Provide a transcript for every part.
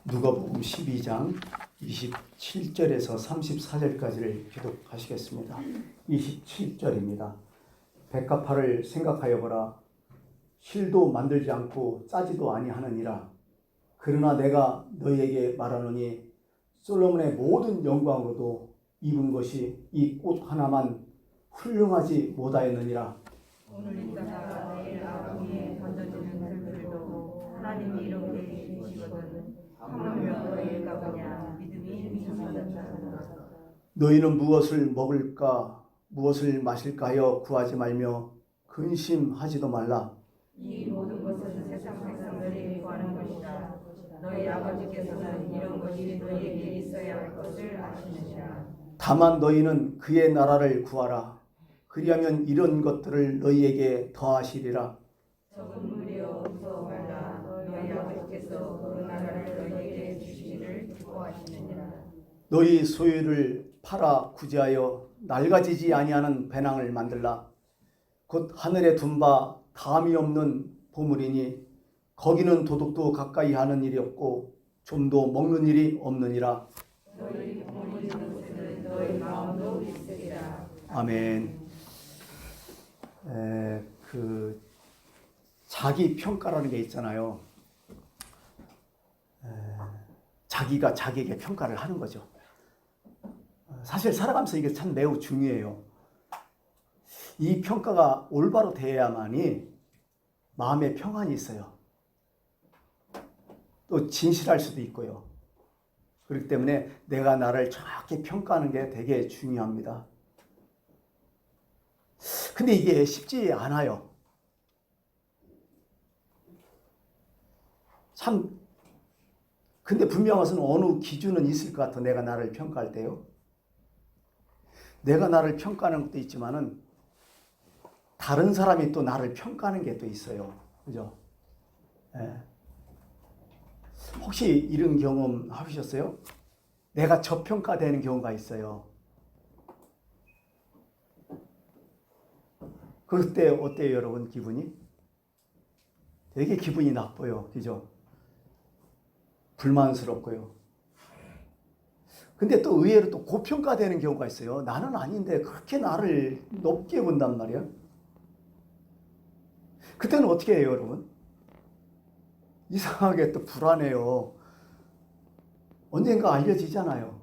누가복음 12장 27절에서 34절까지를 기록하시겠습니다. 27절입니다. 백합화를 생각하여 보라. 실도 만들지 않고 짜지도 아니하느니라. 그러나 내가 너희에게 말하노니 솔로몬의 모든 영광으로도 입은 것이 이 꽃 하나만 훌륭하지 못하였느니라. 오늘 있다가 내일 아궁이에 던져지는 들들도 하나님이 이렇게 계시거든 하물며 너희가 보냐 믿음이 참아졌다. 너희는 무엇을 먹을까 무엇을 마실까 하여 구하지 말며 근심하지도 말라. 이 모든 것은 세상 백성들이 구하는 것이다. 너희 아버지께서는 이런 것이 너희에게 있어야 할 것을 아시느니라. 다만 너희는 그의 나라를 구하라. 그리하면 이런 것들을 너희에게 더하시리라. 적은 무리여 무서워 말라. 너희 아버지께서 그 나라를 너희에게 주시기를 기뻐하시느니라. 너희 소유를 팔아 구제하여 낡아지지 아니하는 배낭을 만들라. 곧 하늘에 둔 바 감이 없는 보물이니 거기는 도둑도 가까이 하는 일이 없고 좀도 먹는 일이 없느니라. 너희 보물이 있으면 너희 마음도 있으리라. 아멘. 자기 평가라는 게 있잖아요. 자기가 자기에게 평가를 하는 거죠. 사실 살아가면서 이게 참 매우 중요해요. 이 평가가 올바로 돼야만이 마음의 평안이 있어요. 또 진실할 수도 있고요. 그렇기 때문에 내가 나를 정확히 평가하는 게 되게 중요합니다. 근데 이게 쉽지 않아요. 참, 근데 분명한 것은 어느 기준은 있을 것 같아. 내가 나를 평가할 때요. 내가 나를 평가하는 것도 있지만은 다른 사람이 또 나를 평가하는 게 또 있어요. 그죠? 예. 혹시 이런 경험 해보셨어요? 내가 저평가되는 경우가 있어요. 그때 어때요, 여러분? 기분이? 되게 기분이 나빠요. 그죠? 불만스럽고요. 근데 또 의외로 또 고평가되는 경우가 있어요. 나는 아닌데 그렇게 나를 높게 본단 말이야. 그때는 어떻게 해요, 여러분? 이상하게 또 불안해요. 언젠가 알려지잖아요.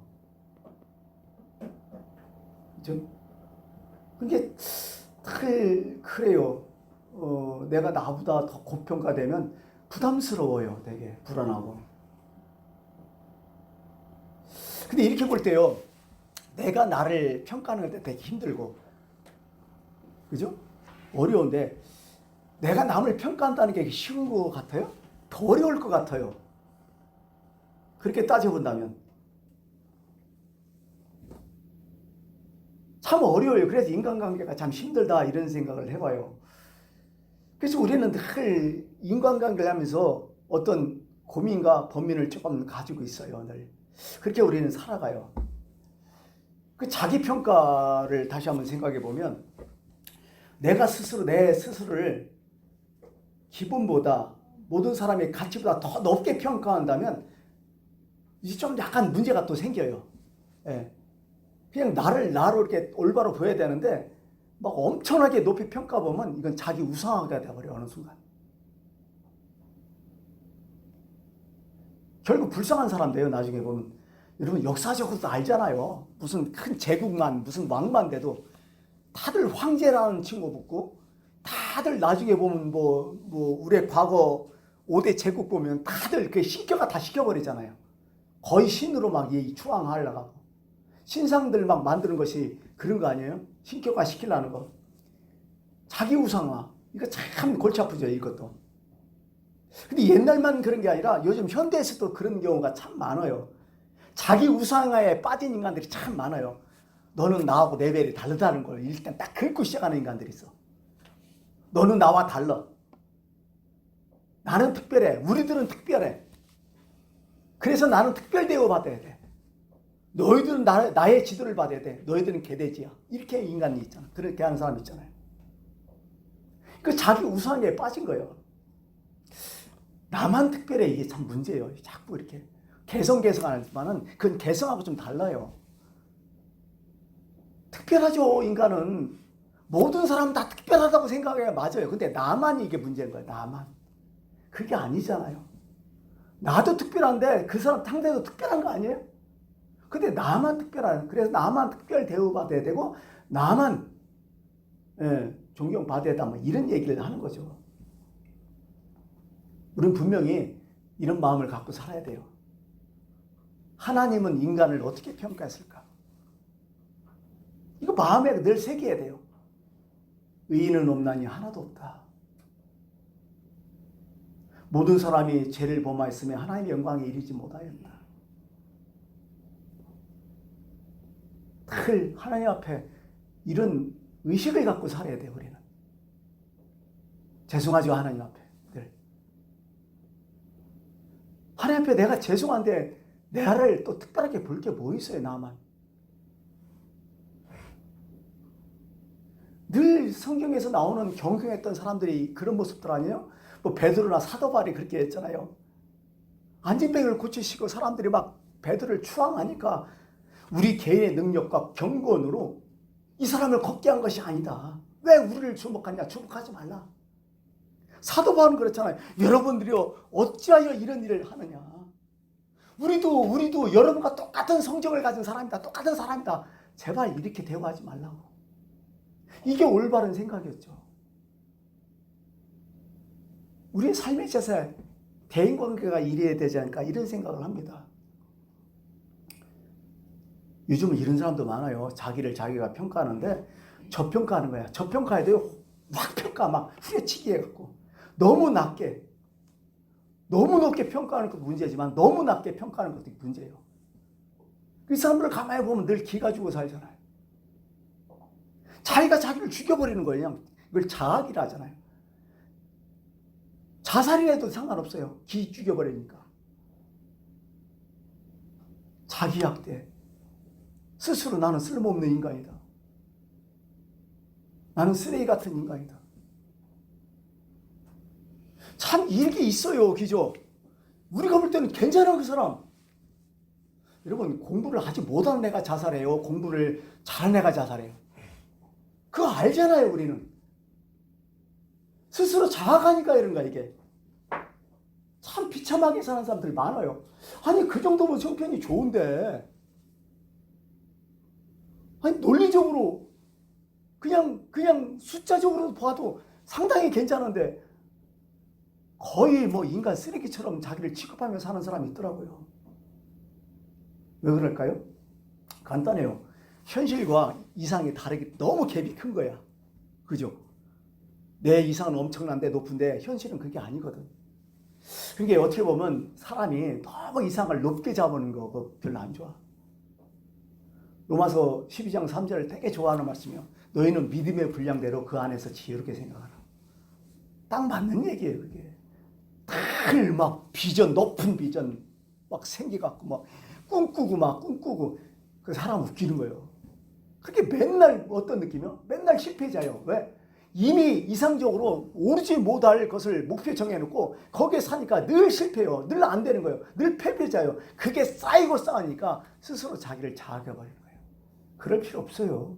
그죠? 그게 그래요. 내가 나보다 더 고평가되면 부담스러워요. 되게 불안하고. 근데 이렇게 볼 때요. 내가 나를 평가하는 때 되게 힘들고. 그죠? 어려운데 내가 남을 평가한다는 게 쉬운 것 같아요? 더 어려울 것 같아요. 그렇게 따져본다면. 참 어려워요. 그래서 인간관계가 참 힘들다 이런 생각을 해봐요. 그래서 우리는 늘 인간관계를 하면서 어떤 고민과 범민을 조금 가지고 있어요. 늘. 그렇게 우리는 살아가요. 그 자기평가를 다시 한번 생각해 보면 내가 스스로 내 스스로를 기본보다 모든 사람의 가치보다 더 높게 평가한다면 이제 좀 약간 문제가 또 생겨요. 예. 그냥 나로 이렇게 올바로 보여야 되는데 막 엄청나게 높이 평가보면 이건 자기 우상화가 돼버려요. 어느 순간. 결국 불쌍한 사람 돼요. 나중에 보면. 여러분 역사적으로도 알잖아요. 무슨 큰 제국만 무슨 왕만 돼도 다들 황제라는 칭호 붙고 다들 나중에 보면 뭐 우리 과거 5대 제국 보면 다들 그 신격화 다 시켜버리잖아요. 거의 신으로 막 추앙하려고. 신상들 막 만드는 것이 그런 거 아니에요? 신격화 시키려는 거. 자기 우상화. 이거 참 골치 아프죠, 이것도. 근데 옛날만 그런 게 아니라 요즘 현대에서도 그런 경우가 참 많아요. 자기 우상화에 빠진 인간들이 참 많아요. 너는 나하고 레벨이 다르다는 걸 일단 딱 긁고 시작하는 인간들이 있어. 너는 나와 달라. 나는 특별해. 우리들은 특별해. 그래서 나는 특별 대우 받아야 돼. 너희들은 나의 지도를 받아야 돼. 너희들은 개돼지야. 이렇게 인간이 있잖아. 그렇게 하는 사람 있잖아요. 그 자기 우상에 빠진 거예요. 나만 특별해. 이게 참 문제예요. 자꾸 이렇게. 개성하지만은 그건 개성하고 좀 달라요. 특별하죠. 인간은 모든 사람은 다 특별하다고 생각해야 맞아요. 근데 나만 이게 문제인 거예요. 나만. 그게 아니잖아요. 나도 특별한데 그 사람 상대도 특별한 거 아니에요? 근데 나만 특별한, 그래서 나만 특별 대우받아야 되고 나만 존경받아야 된다, 뭐 이런 얘기를 하는 거죠. 우리는 분명히 이런 마음을 갖고 살아야 돼요. 하나님은 인간을 어떻게 평가했을까? 이거 마음에 늘 새겨야 돼요. 의인은 없나니 하나도 없다. 모든 사람이 죄를 범하였으며 하나님의 영광에 이르지 못하였다. 늘 하나님 앞에 이런 의식을 갖고 살아야 돼요. 우리는. 죄송하죠. 하나님 앞에. 늘. 하나님 앞에 내가 죄송한데 나를 또 특별하게 볼 게 뭐 있어요. 나만. 늘 성경에서 나오는 경경했던 사람들이 그런 모습들 아니에요? 뭐 베드로나 사도 바울이 그렇게 했잖아요. 안진뱅이를 고치시고 사람들이 막 베드로를 추앙하니까 우리 개인의 능력과 경건으로 이 사람을 걷게 한 것이 아니다. 왜 우리를 주목하냐? 주목하지 말라. 사도 바울은 그렇잖아요. 여러분들이요 어찌하여 이런 일을 하느냐? 우리도 여러분과 똑같은 성정을 가진 사람이다. 똑같은 사람이다. 제발 이렇게 대우하지 말라고. 이게 올바른 생각이었죠. 우리의 삶의 자세, 대인관계가 이래야 되지 않을까 이런 생각을 합니다. 요즘은 이런 사람도 많아요. 자기를 자기가 평가하는데 저평가하는 거야. 저평가해도 확 평가 막 후려치기 해갖고 너무 높게 평가하는 것도 문제지만 너무 낮게 평가하는 것도 문제예요. 이 사람들을 가만히 보면 늘 기가 죽어 살잖아요. 자기가 자기를 죽여버리는 거예요. 그냥 이걸 자학이라 하잖아요. 자살이라도 상관없어요. 기 죽여버리니까. 자기 학대. 스스로 나는 쓸모없는 인간이다. 나는 쓰레기 같은 인간이다. 참 이게 있어요. 그죠? 우리가 볼 때는 괜찮아 그 사람. 여러분 공부를 하지 못하는 애가 자살해요? 공부를 잘하는 애가 자살해요? 그거 알잖아요. 우리는. 스스로 자학하니까 이런 거야 이게. 참 비참하게 사는 사람들 많아요. 아니 그 정도면 형편이 좋은데 아니 논리적으로 그냥 숫자적으로 봐도 상당히 괜찮은데 거의 뭐 인간 쓰레기처럼 자기를 취급하며 사는 사람이 있더라고요. 왜 그럴까요? 간단해요. 현실과 이상이 다르게 너무 갭이 큰 거야. 그죠? 내 이상은 엄청난데 높은데 현실은 그게 아니거든. 그러니까 어떻게 보면 사람이 너무 이상을 높게 잡는 거 별로 안 좋아. 로마서 12장 3절을 되게 좋아하는 말씀이요. 너희는 믿음의 분량대로 그 안에서 지혜롭게 생각하라. 딱 맞는 얘기예요. 그게. 늘 막 비전, 높은 비전 막 생겨갖고 막 꿈꾸고 그 사람 웃기는 거예요. 그게 맨날 어떤 느낌이요? 맨날 실패자예요. 왜? 이미 이상적으로 오르지 못할 것을 목표 정해놓고 거기에 사니까 늘 실패해요. 늘 안 되는 거예요. 늘 패배자예요. 그게 쌓이니까 스스로 자기를 자학해버리는 거예요. 그럴 필요 없어요.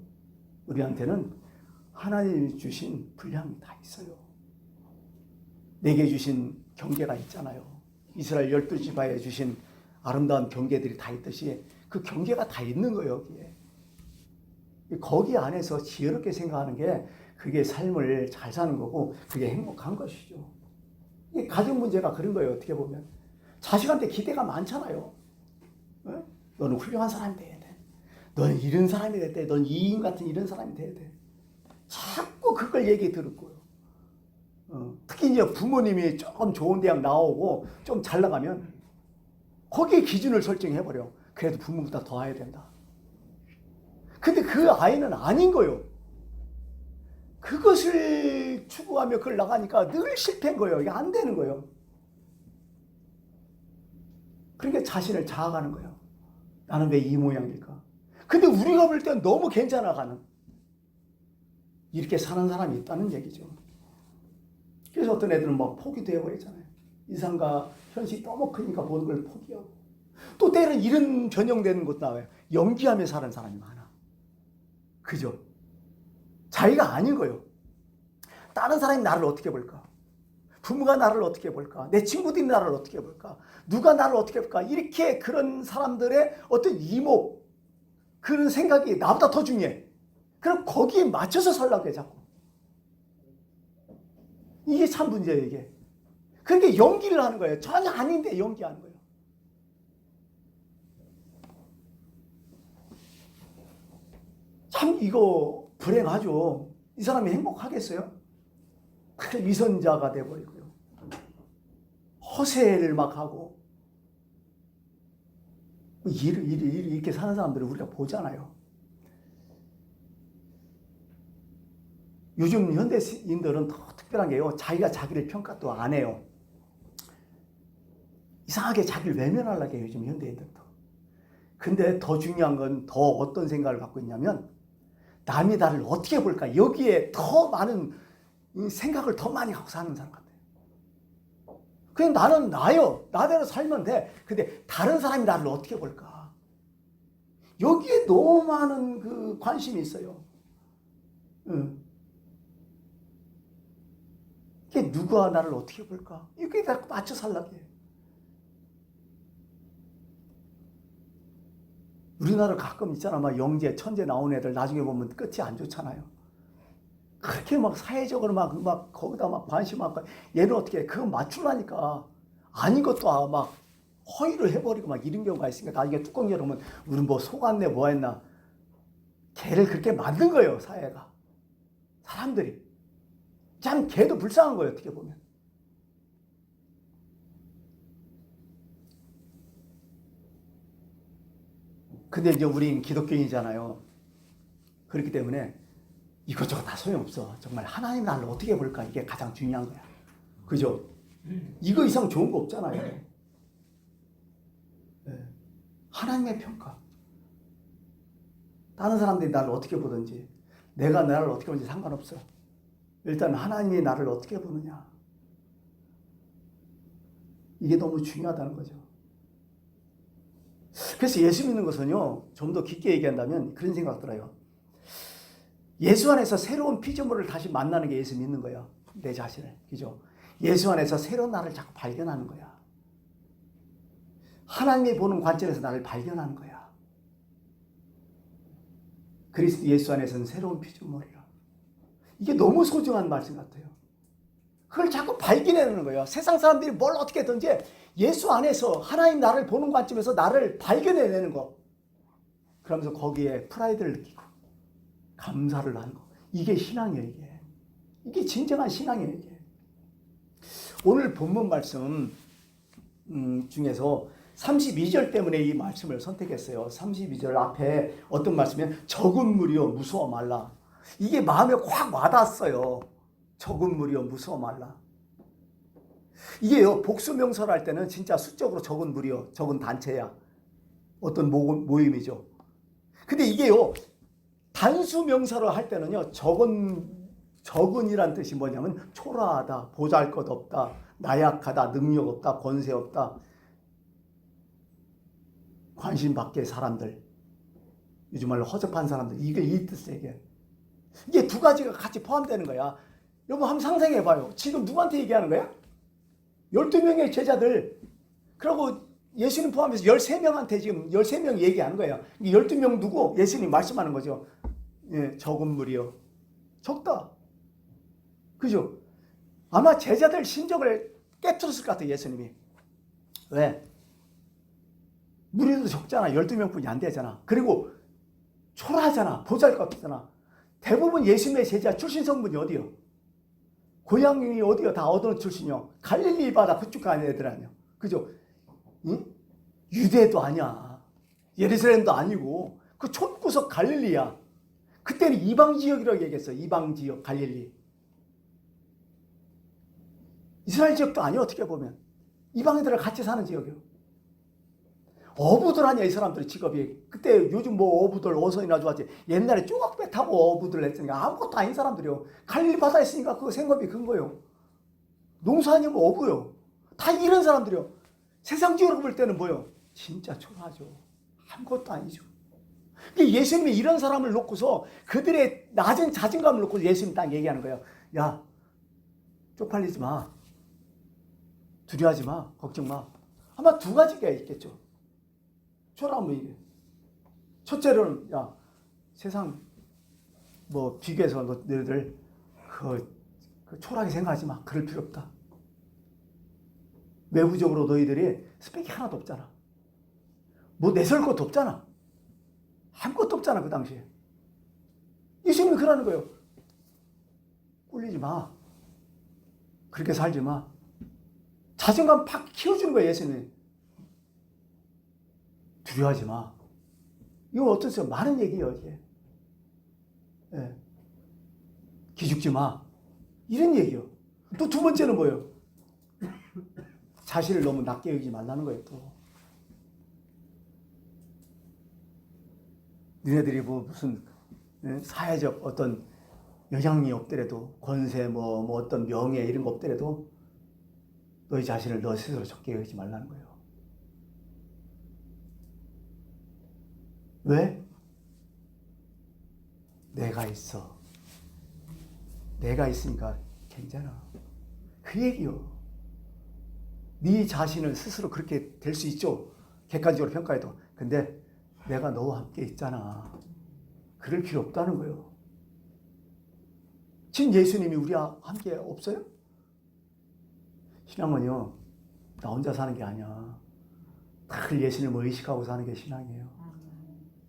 우리한테는 하나님이 주신 분량이 다 있어요. 내게 주신 경계가 있잖아요. 이스라엘 12지파에 주신 아름다운 경계들이 다 있듯이 그 경계가 다 있는 거예요. 여기에. 거기 안에서 지혜롭게 생각하는 게 그게 삶을 잘 사는 거고 그게 행복한 것이죠. 이게 가정 문제가 그런 거예요. 어떻게 보면. 자식한테 기대가 많잖아요. 네? 너는 훌륭한 사람이 돼야 돼. 너는 이런 사람이 돼야 돼. 너는 이인 같은 이런 사람이 돼야 돼. 자꾸 그걸 얘기 들었고요. 특히 이제 부모님이 조금 좋은 대학 나오고 좀 잘 나가면 거기에 기준을 설정해버려. 그래도 부모보다 더 해야 된다. 근데 그 아이는 아닌 거예요. 그것을 추구하며 그걸 나가니까 늘 실패한 거예요. 이게 안 되는 거예요. 그러니까 자신을 자학하는 거예요. 나는 왜 이 모양일까? 근데 우리가 볼 땐 너무 괜찮아가는 이렇게 사는 사람이 있다는 얘기죠. 그래서 어떤 애들은 막 포기도 해버리잖아요. 이상과 현실이 너무 크니까 모든 걸 포기하고. 또 때로는 이런 변형되는 것도 나와요. 연기하며 사는 사람이 많아. 그죠? 자기가 아닌 거예요. 다른 사람이 나를 어떻게 볼까? 부모가 나를 어떻게 볼까? 내 친구들이 나를 어떻게 볼까? 누가 나를 어떻게 볼까? 이렇게 그런 사람들의 어떤 이목, 그런 생각이 나보다 더 중요해. 그럼 거기에 맞춰서 살라고 해, 자꾸. 이게 참 문제예요, 이게. 그러니까 연기를 하는 거예요. 전혀 아닌데 연기하는 거예요. 참 이거 불행하죠. 이 사람이 행복하겠어요? 위선자가 돼버리고요. 허세를 막 하고. 이렇게 사는 사람들을 우리가 보잖아요. 요즘 현대인들은 더 특별한 게요. 자기가 자기를 평가도 안 해요. 이상하게 자기를 외면하려고 해요. 요즘 현대인들도. 근데 더 중요한 건 더 어떤 생각을 갖고 있냐면 남이 나를 어떻게 볼까? 여기에 더 많은 생각을 더 많이 하고 사는 사람 같아요. 그냥 나는 나요. 나대로 살면 돼. 근데 다른 사람이 나를 어떻게 볼까? 여기에 너무 많은 그 관심이 있어요. 이게 누가 나를 어떻게 볼까? 이게 다 맞춰 살라고 해요. 우리나라 가끔 있잖아. 막 영재, 천재 나온 애들 나중에 보면 끝이 안 좋잖아요. 그렇게 막 사회적으로 막 거기다 막 관심하고 얘는 어떻게 해? 그거 맞추려니까 아닌 것도 막 허위를 해버리고 막 이런 경우가 있으니까 나중에 뚜껑 열으면 우리 뭐 속았네 뭐 했나. 걔를 그렇게 만든 거예요, 사회가. 사람들이. 참 걔도 불쌍한 거예요, 어떻게 보면. 근데 이제 우린 기독교인이잖아요. 그렇기 때문에 이것저것 다 소용없어. 정말 하나님 나를 어떻게 볼까? 이게 가장 중요한 거야. 그죠? 이거 이상 좋은 거 없잖아요. 네. 하나님의 평가. 다른 사람들이 나를 어떻게 보든지 내가 나를 어떻게 보는지 상관없어. 일단 하나님이 나를 어떻게 보느냐. 이게 너무 중요하다는 거죠. 그래서 예수 믿는 것은요, 좀 더 깊게 얘기한다면 그런 생각 들어요. 예수 안에서 새로운 피조물을 다시 만나는 게 예수 믿는 거야. 내 자신을. 그죠? 예수 안에서 새로운 나를 자꾸 발견하는 거야. 하나님이 보는 관점에서 나를 발견하는 거야. 그리스도 예수 안에서는 새로운 피조물이야. 이게 너무 소중한 말씀 같아요. 그걸 자꾸 발견해내는 거예요. 세상 사람들이 뭘 어떻게 했든지 예수 안에서 하나님 나를 보는 관점에서 나를 발견해내는 거. 그러면서 거기에 프라이드를 느끼고 감사를 하는 거. 이게 신앙이에요, 이게. 이게 진정한 신앙이에요, 이게. 오늘 본문 말씀 중에서 32절 때문에 이 말씀을 선택했어요. 32절 앞에 어떤 말씀이면 적은 무리여 무서워 말라. 이게 마음에 확 와닿았어요. 적은 무리여 무서워 말라. 이게요, 복수명사를 할 때는 진짜 수적으로 적은 무리여, 적은 단체야. 어떤 모임이죠. 근데 이게요, 단수명사로 할 때는요, 적은이란 뜻이 뭐냐면 초라하다, 보잘것없다, 나약하다, 능력 없다, 권세 없다, 관심 밖의 사람들, 요즘 말로 허접한 사람들, 이게 이 뜻이에요. 이게 두 가지가 같이 포함되는 거야. 여보 한번 상상해봐요. 지금 누구한테 얘기하는 거야? 12명의 제자들, 그리고 예수님 포함해서 13명한테 지금 13명 얘기하는 거예요. 12명 누구? 예수님 말씀하는 거죠. 예, 적은 무리요. 적다. 그죠? 아마 제자들 심정을 깨트렸을 것 같아요, 예수님이. 왜? 무리도 적잖아. 12명뿐이 안 되잖아. 그리고 초라하잖아. 보잘것없잖아. 대부분 예수님의 제자 출신 성분이 어디요? 고향이 어디요? 다 어느 출신이요? 갈릴리 바다 그쪽 가는 애들 아니요. 그죠? 응? 유대도 아니야. 예루살렘도 아니고 그 촌구석 갈릴리야. 그때는 이방 지역이라고 얘기했어. 이방 지역 갈릴리. 이스라엘 지역도 아니야, 어떻게 보면. 이방인들을 같이 사는 지역이요. 어부들 아니야, 이 사람들의 직업이. 그때 요즘 뭐 어부들 어선이나 좋았지. 옛날에 쪼각배 타고 어부들 했으니까 아무것도 아닌 사람들이요. 갈릴리 바다에 있으니까 그 생업이 큰 거요. 농사 아니면 어부요. 다 이런 사람들이요. 세상적으로 볼 때는 뭐요? 진짜 초라하죠. 아무것도 아니죠. 예수님이 이런 사람을 놓고서 그들의 낮은 자존감을 놓고 예수님 딱 얘기하는 거예요. 야, 쪽팔리지 마. 두려워하지 마. 걱정 마. 아마 두 가지가 있겠죠. 초라하면 이게. 첫째로는 야, 세상 뭐 비교해서 너희들 그 초라하게 생각하지 마. 그럴 필요 없다. 외부적으로 너희들이 스펙이 하나도 없잖아. 뭐 내세울 것도 없잖아. 아무것도 없잖아 그 당시에. 예수님이 그러는 거예요. 꿀리지 마. 그렇게 살지 마. 자존감 팍 키워주는 거예요 예수님이. 두려워하지 마. 이거 어떠세요? 많은 얘기예요 이게. 예. 기죽지 마. 이런 얘기요. 또 두 번째는 뭐예요? 자신을 너무 낮게 여기지 말라는 거예요 또. 너네들이 뭐 무슨 사회적 어떤 영향이 없더라도 권세 뭐 어떤 명예 이런 거 없더라도 너희 자신을 너 스스로 적게 여기지 말라는 거예요. 왜? 내가 있어. 내가 있으니까 괜찮아. 그 얘기요. 네 자신을 스스로 그렇게 될 수 있죠. 객관적으로 평가해도. 근데 내가 너와 함께 있잖아. 그럴 필요 없다는 거예요. 지금 예수님이 우리와 함께 없어요? 신앙은요, 나 혼자 사는 게 아니야. 늘 예수님을 의식하고 사는 게 신앙이에요.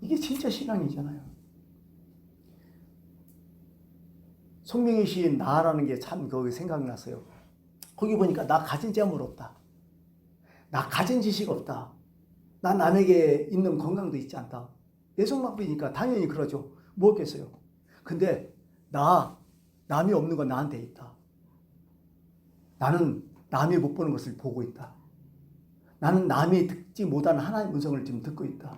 이게 진짜 신앙이잖아요. 송명희 시인 나라는 게 참 거기 생각났어요. 거기 보니까 나 가진 재물 없다. 나 가진 지식 없다. 나 남에게 있는 건강도 있지 않다. 내성막부이니까 당연히 그러죠. 뭐겠어요. 근데 남이 없는 건 나한테 있다. 나는 남이 못 보는 것을 보고 있다. 나는 남이 듣지 못하는 하나님의 음성을 지금 듣고 있다.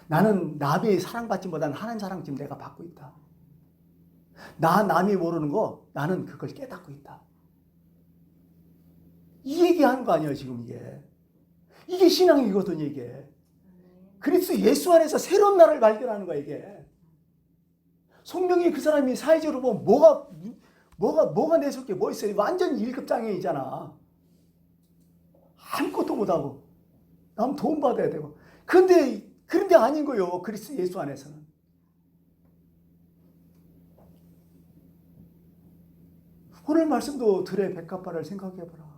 나는 남이 사랑받지 못하는 하나님 사랑 지금 내가 받고 있다. 남이 모르는 거 나는 그걸 깨닫고 있다. 이 얘기하는 거 아니에요 지금 이게. 이게 신앙이거든요 이게. 그리스도 예수 안에서 새로운 나를 발견하는 거야 이게. 송명이 그 사람이 사회적으로 보면 뭐가 내세울 게 뭐 있어요. 완전 1급 장애이잖아. 아무것도 못하고 남 도움 받아야 되고. 그런데 아닌 거예요 그리스도 예수 안에서는. 오늘 말씀도 들의 백합화를 생각해보라.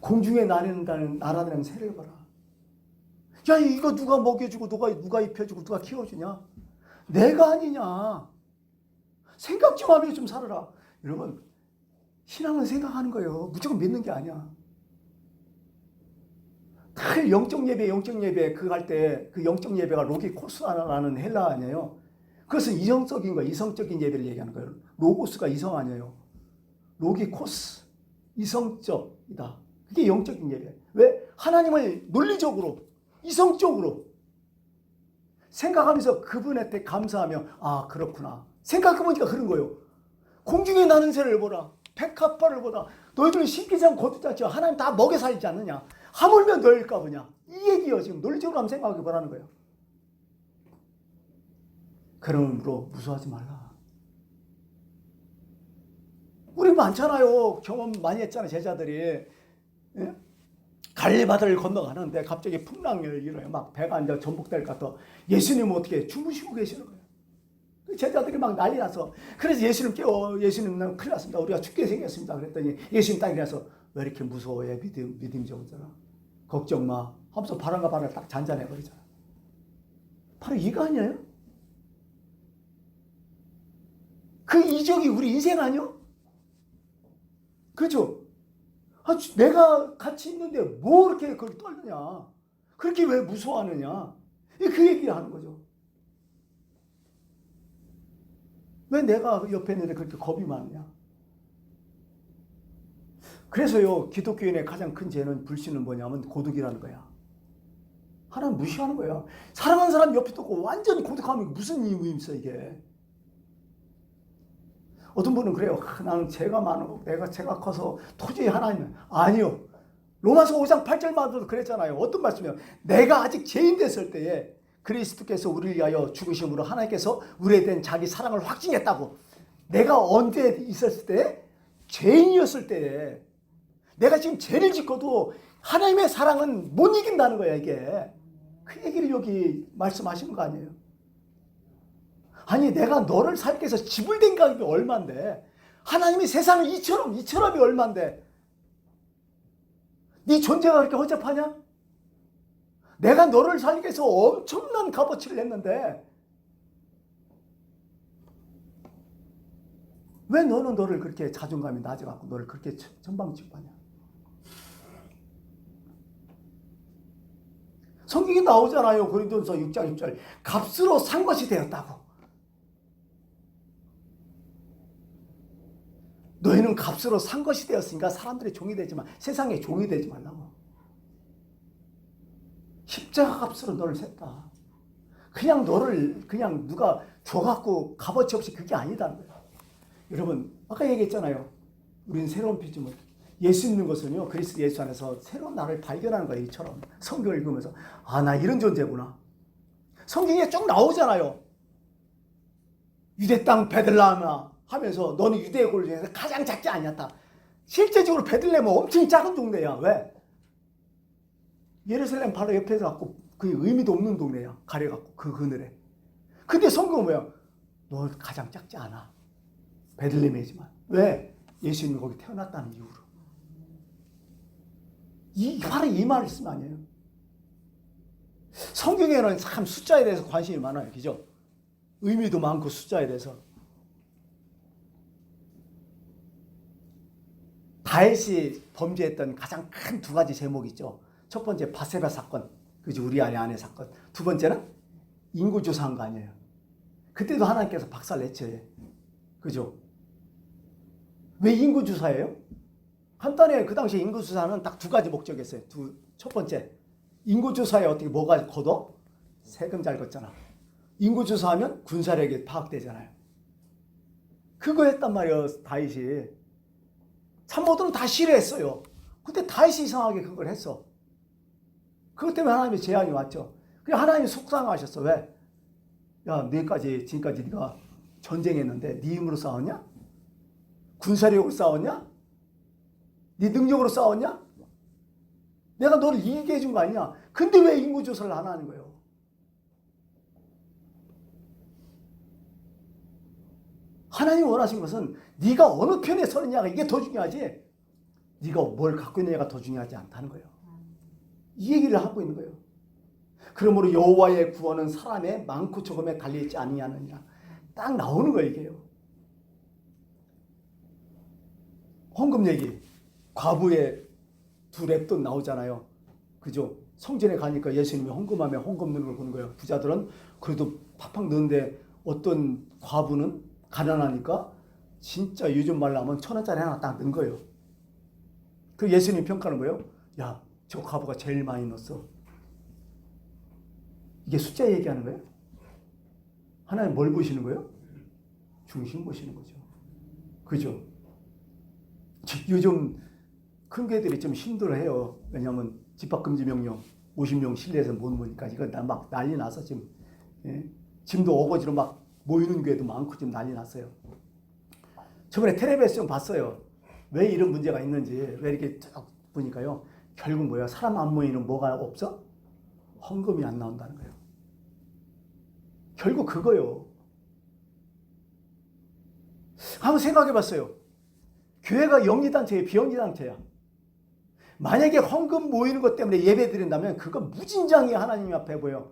공중에 나른다는 나라는 새를 봐라. 야 이거 누가 먹여주고 누가 입혀주고 누가 키워주냐? 내가 아니냐? 생각 좀 하면서 좀 살아라. 여러분 신앙은 생각하는 거예요. 무조건 믿는 게 아니야. 늘 영적 예배 그거 할 때 그 영적 예배가 로기코스라는 헬라 아니에요. 그것은 이성적인 거예요. 이성적인 예배를 얘기하는 거예요. 로고스가 이성 아니에요. 로기코스 이성적이다. 그게 영적인 예배. 왜? 하나님을 논리적으로 이성적으로 생각하면서 그분한테 감사하며 아 그렇구나. 생각해보니까 그런 거예요. 공중에 나는 새를 보라. 백합화를 보라. 너희들은 심기지 않고 거두지 않지만 하나님 다 먹여 살리지 않느냐. 하물며 너일까 보냐. 이 얘기요. 지금 논리적으로 한번 생각해 보라는 거예요. 그러므로 무서워하지 말라. 우리 많잖아요. 경험 많이 했잖아요. 제자들이. 예? 갈릴바다를 건너가는데 갑자기 풍랑을 일어요. 막 배가 이제 전복될 것 같아. 예수님은 어떻게 주무시고 계시는 거예요. 제자들이 막 난리 나서. 그래서 예수님 깨워. 예수님 난 큰일 났습니다. 우리가 죽게 생겼습니다. 그랬더니 예수님 딱 일어나서 왜 이렇게 무서워해? 믿음이 적었잖아. 걱정 마. 하면서 바람과 바람을 딱 잔잔해버리잖아. 바로 이거 아니에요? 그 이적이 우리 인생 아니요? 그렇죠? 내가 같이 있는데 뭐 그렇게 그걸 떨느냐? 그렇게 왜 무서워하느냐? 그 얘기를 하는 거죠. 왜 내가 옆에 있는데 그렇게 겁이 많냐? 그래서요, 기독교인의 가장 큰 죄는 불신은 뭐냐면 고독이라는 거야. 하나님 무시하는 거야. 사랑하는 사람 옆에 두고 완전히 고독하면 무슨 이유가 있어 이게? 어떤 분은 그래요. 나는 죄가 많고 제가 커서 도저히 하나님은 아니요. 로마서 5장 8절마다도 그랬잖아요. 어떤 말씀이에요? 내가 아직 죄인 됐을 때에 그리스도께서 우리를 위하여 죽으심으로 하나님께서 우리에 대한 자기 사랑을 확증했다고. 내가 언제 있었을 때? 죄인이었을 때에. 내가 지금 죄를 짓고도 하나님의 사랑은 못 이긴다는 거야, 이게. 그 얘기를 여기 말씀하시는 거 아니에요? 아니, 내가 너를 살기 위해서 지불된 가격이 얼만데, 하나님이 세상을 이처럼이 얼만데, 네 존재가 그렇게 허접하냐? 내가 너를 살기 위해서 엄청난 값어치를 냈는데, 왜 너는 너를 그렇게 자존감이 낮아갖고 너를 그렇게 전방 취급하냐? 성경이 나오잖아요. 고린도전서 6장 6절. 값으로 산 것이 되었다고. 너희는 값으로 산 것이 되었으니까 사람들의 종이 되지만 세상의 종이 되지 말라고. 십자가 값으로 너를 샜다. 그냥 너를 그냥 누가 줘갖고 값어치 없이 그게 아니다는 거예요. 여러분 아까 얘기했잖아요. 우리는 새로운 피조물. 예수 믿는 것은요, 그리스도 예수 안에서 새로운 나를 발견하는 거예요. 이처럼 성경을 읽으면서 아, 나 이런 존재구나. 성경에 쭉 나오잖아요. 유대 땅 베들레헴아 하면서 너는 유대의 골 중에서 가장 작지 아니었다. 실제적으로 베들레헴은 엄청 작은 동네야. 왜? 예루살렘 바로 옆에서 갖고 그 의미도 없는 동네야. 가려갖고 그 그늘에. 근데 성경은 뭐야? 너 가장 작지 않아. 베들레헴이지만. 왜? 예수님이 거기 태어났다는 이유로. 바로 이 말씀 아니에요? 성경에는 참 숫자에 대해서 관심이 많아요. 그죠? 의미도 많고 숫자에 대해서. 다윗이 범죄했던 가장 큰 두 가지 제목이 있죠. 첫 번째 바세바 사건, 그죠? 우리아의 아내 사건. 두 번째는 인구조사한 거 아니에요. 그때도 하나님께서 박살냈죠. 그죠? 왜 인구조사예요? 간단해요. 그 당시 인구조사는 딱 두 가지 목적이었어요. 첫 번째, 인구조사에 어떻게 뭐가 걷어? 세금 잘 걷잖아. 인구조사하면 군사력이 파악되잖아요. 그거 했단 말이에요, 다윗이. 참모들은 다 싫어했어요. 근데 다윗이 이상하게 그걸 했어. 그것 때문에 하나님의 재앙이 왔죠. 그냥 하나님이 속상하셨어. 왜? 야, 지금까지 네가 전쟁했는데 네 힘으로 싸웠냐? 군사력으로 싸웠냐? 네 능력으로 싸웠냐? 내가 너를 이기게 해준 거 아니냐? 근데 왜 인구조사를 안 하는 거예요? 하나님이 원하신 것은 네가 어느 편에 서느냐가 이게 더 중요하지, 네가 뭘 갖고 있느냐가 더 중요하지 않다는 거예요. 이 얘기를 하고 있는 거예요. 그러므로 여호와의 구원은 사람의 많고 적음에 달려있지 아니하느니라. 딱 나오는 거예요, 이게요. 헌금 얘기, 과부의 두 랩돈 나오잖아요. 그죠? 성전에 가니까 예수님이 헌금하며 헌금 넣는 걸 보는 거예요. 부자들은 그래도 팍팍 넣는데 어떤 과부는 가난하니까 진짜 요즘 말로 하면 1,000원짜리 하나 딱 넣은 거예요. 그 예수님 평가는 뭐예요? 야, 저 과부가 제일 많이 넣었어. 이게 숫자 얘기하는 거예요? 하나님 뭘 보시는 거예요? 중심 보시는 거죠. 그죠? 요즘 큰 교회들이 좀 힘들어해요. 왜냐하면 집합금지 명령 50명 실내에서 못 모으니까 이거 막 난리 나서 지금, 지금도 어거지로 막 모이는 교회도 많고 지금 난리 났어요. 저번에 텔레비에서 좀 봤어요. 왜 이런 문제가 있는지. 왜 이렇게 쭉 보니까요. 결국 뭐야? 사람 안 모이는 뭐가 없어? 헌금이 안 나온다는 거예요. 결국 그거요. 한번 생각해 봤어요. 교회가 영리단체예요? 비영리단체야? 만약에 헌금 모이는 것 때문에 예배 드린다면 그건 무진장이 하나님 앞에 보여.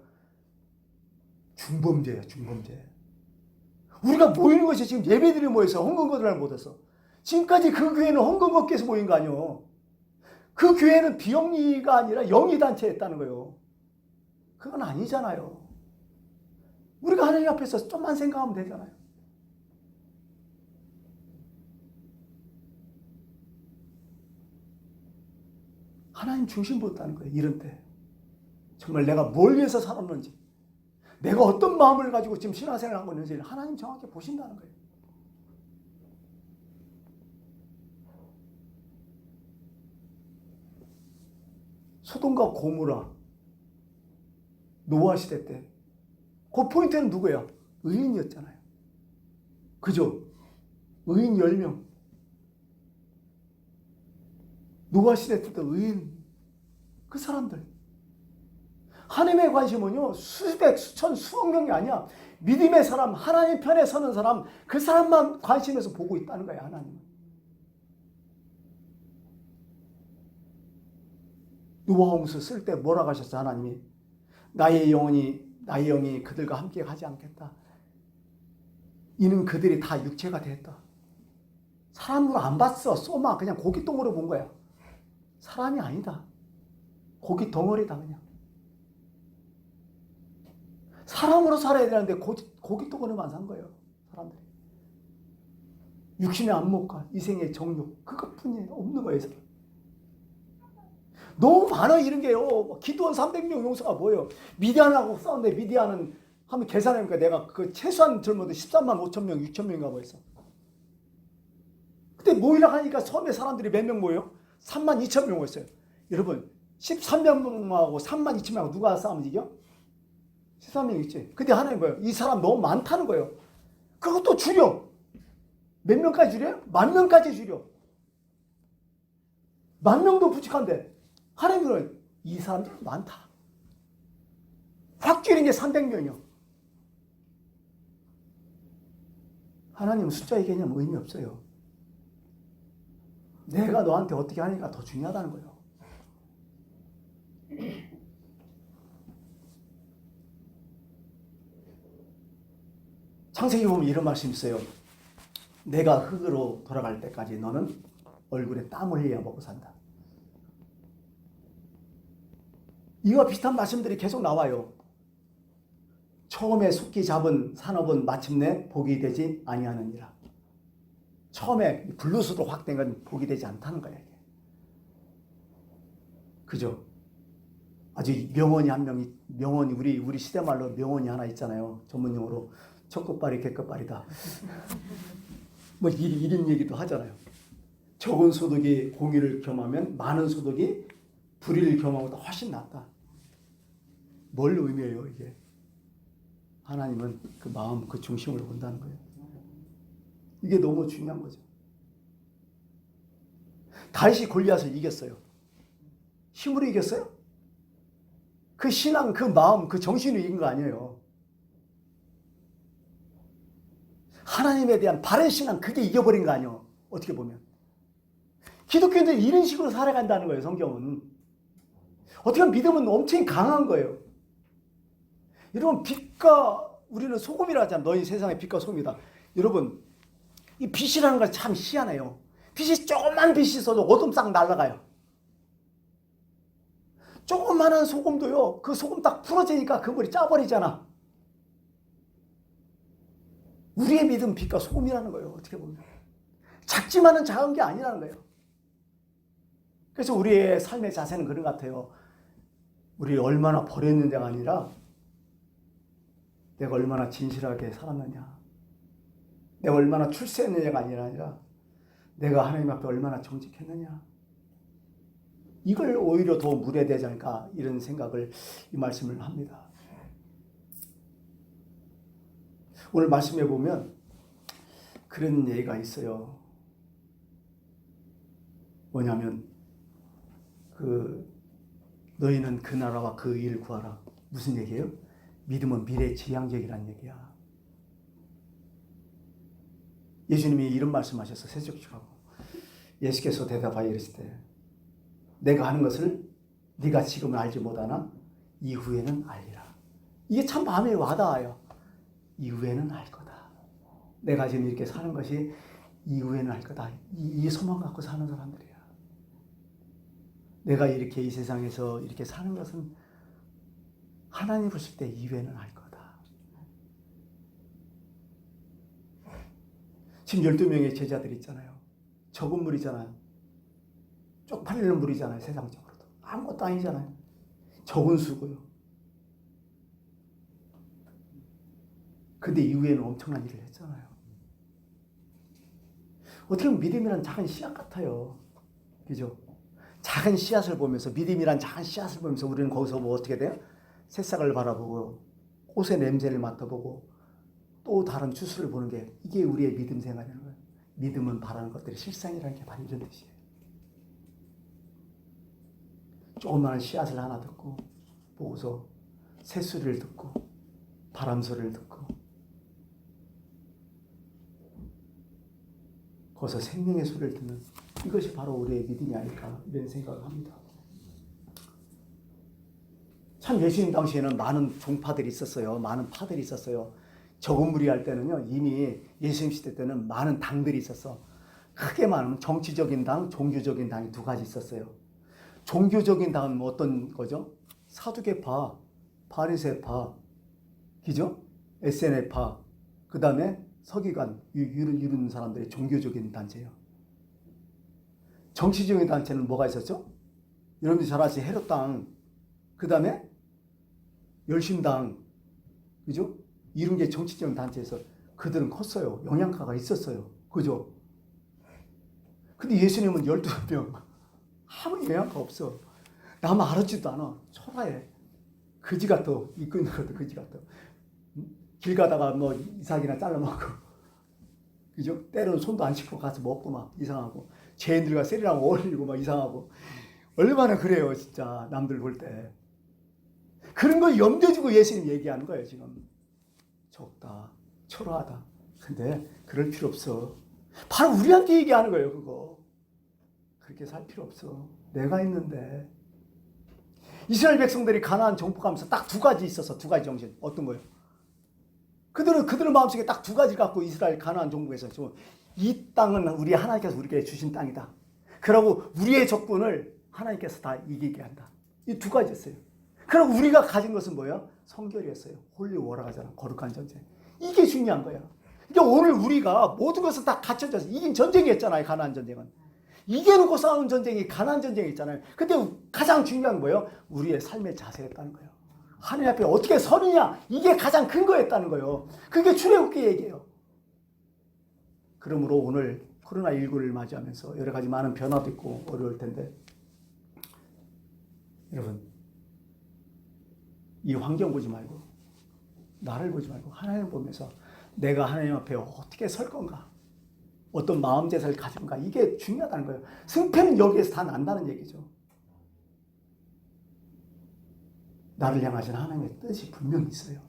중범죄야, 중범죄. 우리가 모이는 것이 지금 예배 드리러 모여서 헌금 거들을 못했어. 지금까지 그 교회는 헌금 걷기 위해서 모인 거 아니에요. 그 교회는 비영리가 아니라 영리단체였다는 거예요. 그건 아니잖아요. 우리가 하나님 앞에서 좀만 생각하면 되잖아요. 하나님 중심 보였다는 거예요. 이런 때. 정말 내가 뭘 위해서 살았는지, 내가 어떤 마음을 가지고 지금 신앙생활을 하고 있는지 하나님 정확히 보신다는 거예요. 소돔과 고모라 노아 시대 때 그 포인트는 누구예요? 의인이었잖아요. 그죠? 의인 10명. 노아 시대 때도 의인. 그 사람들. 하나님의 관심은요, 수백, 수천, 수억 명이 아니야. 믿음의 사람, 하나님 편에 서는 사람, 그 사람만 관심에서 보고 있다는 거예요, 하나님은. 노아 홍수 쓸 때 뭐라고 하셨어, 하나님이? 나의 영이 그들과 함께 가지 않겠다. 이는 그들이 다 육체가 됐다. 사람으로 안 봤어. 소마 그냥 고깃덩어리로 본 거야. 사람이 아니다. 고깃덩어리다 그냥. 사람으로 살아야 되는데 고깃덩어리만 산 거예요. 사람들이. 육신의 안목과 이생의 정욕 그것뿐이 없는 거예요. 사람. 너무 많아 이런 게요. 기도원 300명 용사가 뭐예요? 미디안하고 싸웠는데 미디안은 한번 계산해보니까 내가 그 최소한 젊어도 13만 5천 명, 6천 명인가 뭐였어. 근데 모이라 하니까 섬에 사람들이 몇 명 모여요? 3만 2천 명 모였어요. 여러분 13명하고 3만 2천 명하고 누가 싸우면 이겨? 13명 있지. 근데 하나님 뭐예요? 이 사람 너무 많다는 거예요. 그것도 줄여. 몇 명까지 줄여요? 10,000명까지 줄여. 10,000명도 부족한데 하나님은 이 사람들이 많다. 확 줄인 게 300명이요. 하나님은 숫자의 개념 의미 없어요. 내가 너한테 어떻게 하니까 더 중요하다는 거예요. 창세기 보면 이런 말씀이 있어요. 내가 흙으로 돌아갈 때까지 너는 얼굴에 땀을 흘려 먹고 산다. 이와 비슷한 말씀들이 계속 나와요. 처음에 숙기 잡은 산업은 마침내 복이 되지 아니하느니라. 처음에 블루스로 확된 건 복이 되지 않다는 거예요. 그죠? 아주 명언이 한 명이, 명언이 우리 시대 말로 명언이 하나 있잖아요. 전문용어로 첫 끝발이 개끝발이다. 뭐 이런 얘기도 하잖아요. 적은 소득이 공의를 겸하면 많은 소득이 불의를 겸하고도 훨씬 낫다. 뭘 의미해요 이게? 하나님은 그 마음, 그 중심을 본다는 거예요. 이게 너무 중요한 거죠. 다윗이 골리앗을 이겼어요. 힘으로 이겼어요? 그 신앙, 그 마음, 그 정신으로 이긴 거 아니에요. 하나님에 대한 바른 신앙, 그게 이겨버린 거 아니에요. 어떻게 보면. 기독교인들이 이런 식으로 살아간다는 거예요. 성경은. 어떻게 보면 믿음은 엄청 강한 거예요. 여러분 빛과 우리는 소금이라 하잖아요. 너희 세상의 빛과 소금이다. 여러분 이 빛이라는 건 참 희한해요. 빛이 조그만 빛이 있어도 어둠 싹 날아가요. 조그만한 소금도요. 그 소금 딱 풀어지니까 그 물이 짜버리잖아. 우리의 믿음 빛과 소금이라는 거예요. 어떻게 보면. 작지만은 작은 게 아니라는 거예요. 그래서 우리의 삶의 자세는 그런 것 같아요. 우리 얼마나 버렸는데가 아니라 내가 얼마나 진실하게 살았느냐. 내가 얼마나 출세했느냐가 아니라 내가 하나님 앞에 얼마나 정직했느냐. 이걸 오히려 더 물어야 되지 않을까 이런 생각을 이 말씀을 합니다. 오늘 말씀해 보면 그런 얘기가 있어요. 뭐냐면 너희는 그 나라와 그 일을 구하라. 무슨 얘기예요? 믿음은 미래지향적이라는 얘기야. 예수님이 이런 말씀하셨어. 세속적하고 예수께서 대답하여 이르시되 내가 하는 것을 네가 지금은 알지 못하나 이후에는 알리라. 이게 참 마음에 와닿아요. 이후에는 알 거다. 내가 지금 이렇게 사는 것이 이후에는 알 거다. 이 소망 갖고 사는 사람들이야. 내가 이렇게 이 세상에서 이렇게 사는 것은 하나님 보실 때 이후에는 알 거다. 지금 12명의 제자들이 있잖아요. 적은 물이잖아요. 쪽팔리는 물이잖아요. 세상적으로도. 아무것도 아니잖아요. 적은 수고요. 근데 이후에는 엄청난 일을 했잖아요. 어떻게 보면 믿음이란 작은 씨앗 같아요. 그죠? 작은 씨앗을 보면서, 믿음이란 작은 씨앗을 보면서 우리는 거기서 뭐 어떻게 돼요? 새싹을 바라보고 꽃의 냄새를 맡아보고 또 다른 추수를 보는 게, 이게 우리의 믿음 생활이라는 거예요. 믿음은 바라는 것들이 실상이라는 게 바로 이런 뜻이에요. 조그마한 씨앗을 하나 듣고 보고서 새소리를 듣고 바람 소리를 듣고 거기서 생명의 소리를 듣는, 이것이 바로 우리의 믿음이 아닐까, 이런 생각을 합니다. 참 예수님 당시에는 많은 종파들이 있었어요. 많은 파들이 있었어요. 적은 무리할 때는요, 이미 예수님 시대 때는 많은 당들이 있었어. 크게 말하면 정치적인 당, 종교적인 당이 두 가지 있었어요. 종교적인 당은 뭐 어떤 거죠? 사두개파, 바리새파, 그죠? SNL파, 그 다음에 서기관, 이런 사람들이 종교적인 단체예요. 정치적인 단체는 뭐가 있었죠? 여러분들이 잘 아시죠? 헤롯당, 그 다음에 열심당, 그죠? 이런 게 정치적인 단체에서 그들은 컸어요. 영향가가 있었어요. 그죠? 근데 예수님은 12명, 아무 영향가 없어. 남 알았지도 않아. 초라해. 거지 같아. 이끄는 것도 거지 같아. 길 가다가 뭐 이삭이나 잘라 먹고, 그죠? 때로는 손도 안 씻고 가서 먹고 막 이상하고, 죄인들과 세리랑 어울리고 막 이상하고, 얼마나 그래요, 진짜 남들 볼 때. 그런 거 염두에 두고 예수님 얘기하는 거예요, 지금. 적다, 초라하다. 근데 그럴 필요 없어. 바로 우리한테 얘기하는 거예요, 그거. 그렇게 살 필요 없어. 내가 있는데. 이스라엘 백성들이 가나안 정복하면서 딱 두 가지 있었어. 두 가지 정신. 어떤 거예요? 그들은 마음속에 딱 두 가지 갖고 이스라엘 가나안 정복에서 이 땅은 우리 하나님께서 우리에게 주신 땅이다. 그러고 우리의 적군을 하나님께서 다 이기게 한다. 이 두 가지였어요. 그리고 우리가 가진 것은 뭐예요? 성결이었어요. 홀리 워라가잖아. 거룩한 전쟁. 이게 중요한 거야. 그러니까 오늘 우리가 모든 것을 다 갖춰져서 이긴 전쟁이었잖아요. 가나안 전쟁은. 이겨놓고 싸우는 전쟁이 가나안 전쟁이 있잖아요. 근데 가장 중요한 거예요. 우리의 삶의 자세였다는 거예요. 하나님 앞에 어떻게 서느냐, 이게 가장 큰 거였다는 거예요. 그게 출애굽기 얘기예요. 그러므로 오늘 코로나19를 맞이하면서 여러 가지 많은 변화도 있고 어려울 텐데, 여러분, 이 환경 보지 말고 나를 보지 말고 하나님 보면서 내가 하나님 앞에 어떻게 설 건가, 어떤 마음 제사를 가진가, 이게 중요하다는 거예요. 승패는 여기에서 다 난다는 얘기죠. 나를 향하신 하나님의 뜻이 분명히 있어요.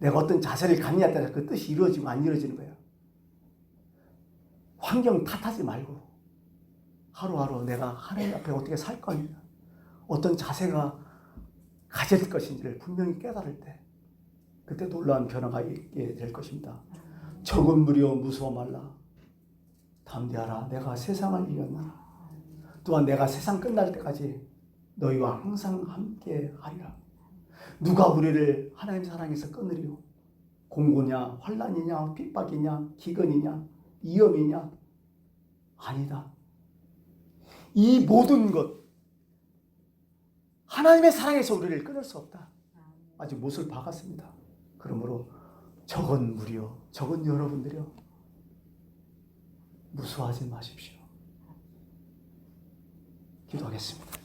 내가 어떤 자세를 갖느냐에 따라서 그 뜻이 이루어지고 안 이루어지는 거예요. 환경 탓하지 말고 하루하루 내가 하나님 앞에 어떻게 살 거냐, 어떤 자세가 가질 것인지를 분명히 깨달을 때, 그때 놀라운 변화가 있게 될 것입니다. 적은 무리여 무서워 말라. 담대하라. 내가 세상을 이겼나라. 또한 내가 세상 끝날 때까지 너희와 항상 함께 하리라. 누가 우리를 하나님 사랑에서 끊으리요? 공고냐, 환난이냐, 핍박이냐, 기근이냐, 위험이냐? 아니다. 이 모든 것, 하나님의 사랑에서 우리를 끊을 수 없다. 아직 못을 박았습니다. 그러므로 적은 무리여, 적은 여러분들이여, 무수하지 마십시오. 기도하겠습니다.